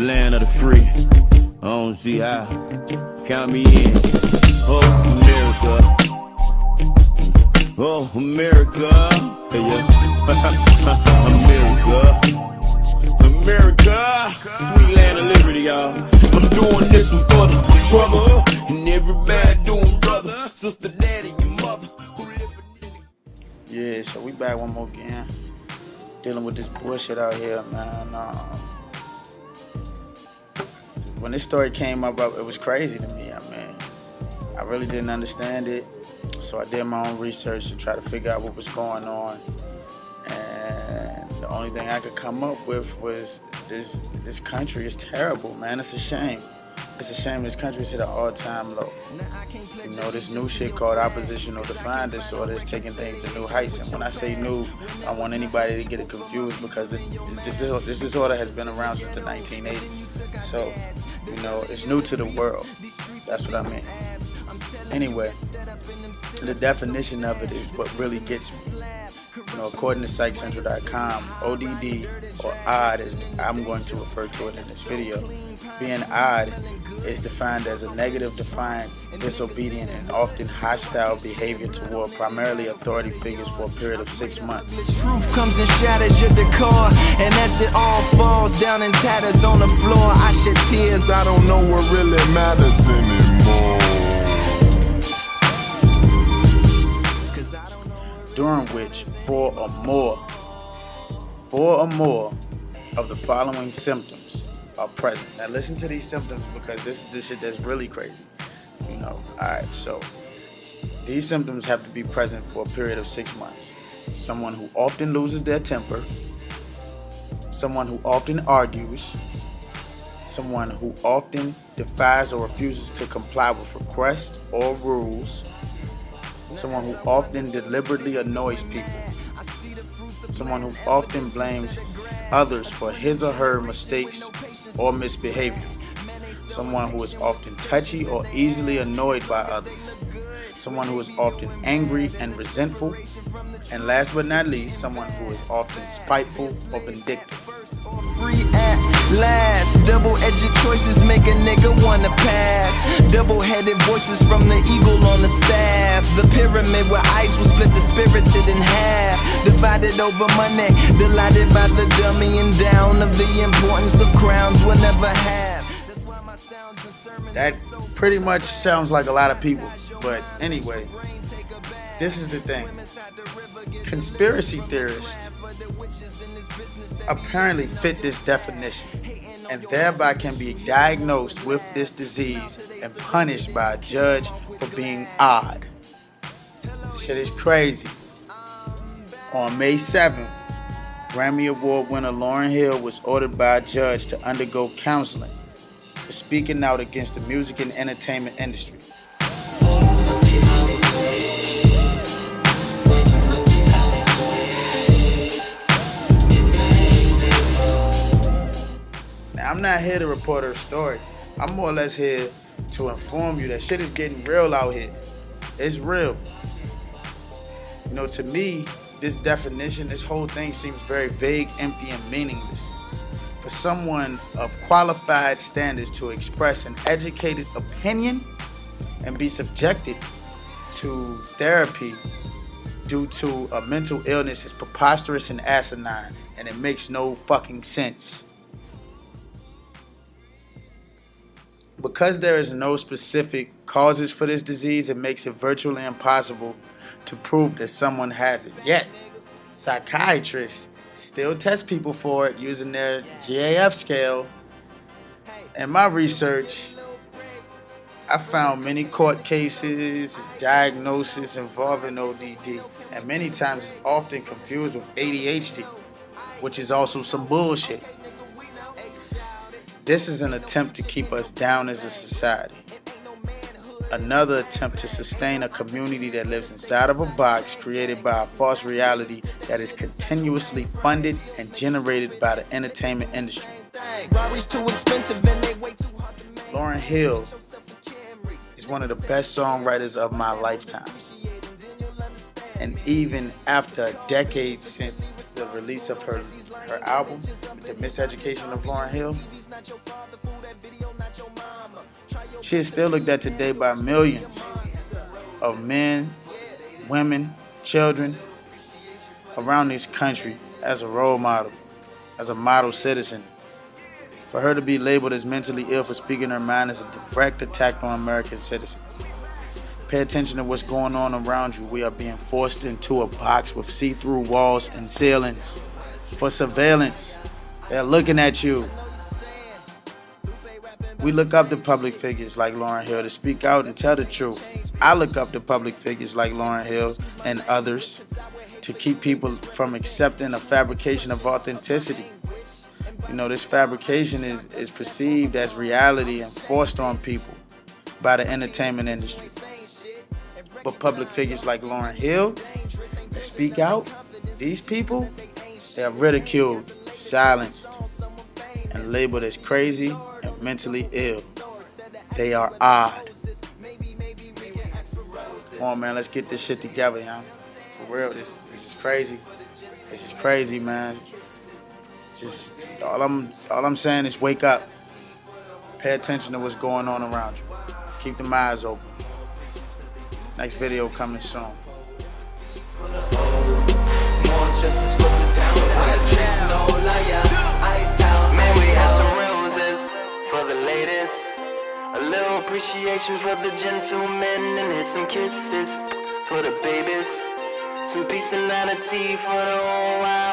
land of the free. I don't see how. Count me in. Oh, America. Oh, America. Hey, yeah. America. America. Sweet land of liberty, y'all. I'm doing this one for the struggle. And everybody doing brother, sister, daddy, your mother. Yeah, so we back one more again. Dealing with this bullshit out here, man. When this story came up, it was crazy to me. I mean, I really didn't understand it. So I did my own research to try to figure out what was going on. And the only thing I could come up with was this country is terrible, man. It's a shame. It's a shame this country's at an all-time low. You know, this new shit called Oppositional Defiant Disorder is taking things to new heights. And when I say new, I don't want anybody to get it confused because this disorder has been around since the 1980s. So, you know, it's new to the world. That's what I mean. Anyway, the definition of it is what really gets me. You know, according to PsychCentral.com, ODD, or odd, as I'm going to refer to it in this video, being odd is defined as a negative, defiant, disobedient, and often hostile behavior toward primarily authority figures for a period of 6 months. Truth comes and shatters your decor, and as it all falls down in tatters on the floor, I shed tears. I don't know what really matters anymore. During which four or more of the following symptoms are present. Now listen to these symptoms because this shit that's really crazy. You know, alright, so these symptoms have to be present for a period of 6 months. Someone who often loses their temper, someone who often argues, someone who often defies or refuses to comply with requests or rules, someone who often deliberately annoys people, someone who often blames others for his or her mistakes or misbehavior, someone who is often touchy or easily annoyed by others, someone who is often angry and resentful, and last but not least, someone who is often spiteful or vindictive. Free at last, double-edged choices make a nigga wanna pass. Double-headed voices from the eagle on the staff. The pyramid where ice will split the spirited in half. Divided over money, delighted by the dumbing down of the importance of crowns we'll never have. That pretty much sounds like a lot of people, but anyway, this is the thing. Conspiracy theorists apparently fit this definition and thereby can be diagnosed with this disease and punished by a judge for being odd. This shit is crazy. On May 7th, Grammy Award winner Lauryn Hill was ordered by a judge to undergo counseling for speaking out against the music and entertainment industry. I'm not here to report her story. I'm more or less here to inform you that shit is getting real out here. It's real. You know, to me, this definition, this whole thing seems very vague, empty, and meaningless. For someone of qualified standards to express an educated opinion and be subjected to therapy due to a mental illness is preposterous and asinine, and it makes no fucking sense. Because there is no specific causes for this disease, it makes it virtually impossible to prove that someone has it. Yet, psychiatrists still test people for it using their GAF scale. In my research, I found many court cases and diagnoses involving ODD, and many times it's often confused with ADHD, which is also some bullshit. This is an attempt to keep us down as a society. Another attempt to sustain a community that lives inside of a box created by a false reality that is continuously funded and generated by the entertainment industry. Lauryn Hill is one of the best songwriters of my lifetime. And even after a decade since the release of her album, The Miseducation of Lauryn Hill, She is still looked at today by millions of men, women, children around this country as a role model, as a model citizen. For her to be labeled as mentally ill for speaking her mind is a direct attack on American citizens. Pay attention to what's going on around you. We are being forced into a box with see-through walls and ceilings for surveillance. They're looking at you. We look up to public figures like Lauryn Hill to speak out and tell the truth. I look up to public figures like Lauryn Hill and others to keep people from accepting a fabrication of authenticity. You know, this fabrication is perceived as reality and forced on people by the entertainment industry. But public figures like Lauryn Hill that speak out, these people, they are ridiculed, silenced, and labeled as crazy and mentally ill. They are odd. Come on, man, let's get this shit together, y'all. For real, this is crazy. This is crazy, man. Just all I'm saying is wake up. Pay attention to what's going on around you. Keep them eyes open. Next video coming soon. More justice for the down. No liar. I tell. Man, we have some roses for the ladies. A little appreciation for the gentlemen, and here's some kisses for the babies. Some peace and unity for the whole wild.